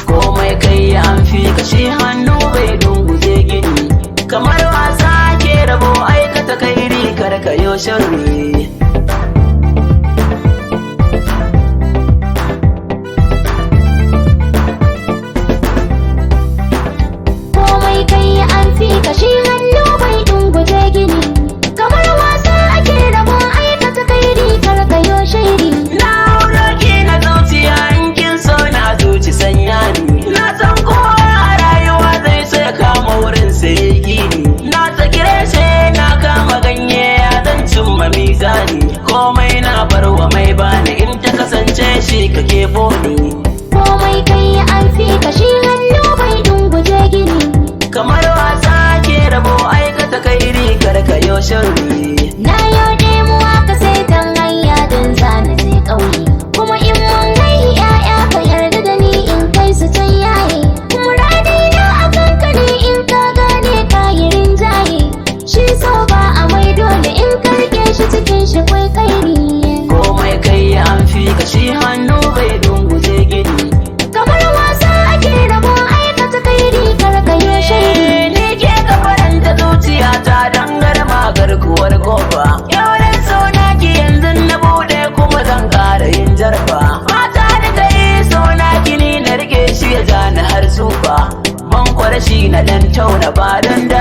komai kai an fi kashe hannu bai dunguje gini, kamar wasa ke rabo aikata kairi karkayo sharri. Komai kai an fi kashe hannu bai dunguje gini, kamar wasa ake rabo aikata kairi karkayo sharri. Na roƙi na zuciya in kin so na zuci sanya ni, na san kowa a rayuwa zai so ya kama wurin sai gini, na saki reshe na kama ganye ya zan cimma mizani, komai na barwa mai bani in ta kasance shi kake boni. Komai kai an fi kashe hannu bai dunguje gini, Kamar wasa ke rabo aikata kairi karkayo sharri. na yau demuwa ka sai tan hanya don zana sai ƙauye, kuma in mun gai ya'ya ka yarda da ni in kai su can yaye, muradi na akan ka ne in ka gane ka yi rinjaye, shi so ba a mai dole in ka rike shi cikin shi kwai kairi. Komai kai an fi kashi hannu bai dunguje gini, Kamar wasa ake rabo aikata kairi karkayo shairi. ni ke ka faranta zuciyata don garma garkuwar kofa. Yauren sona ki yanzu na bude kuma zan ƙara yin jarfa. Mata da ta yi sona ki ni na rike shi ya jani har sufa. Ban kwarashi na dan tauna ba don da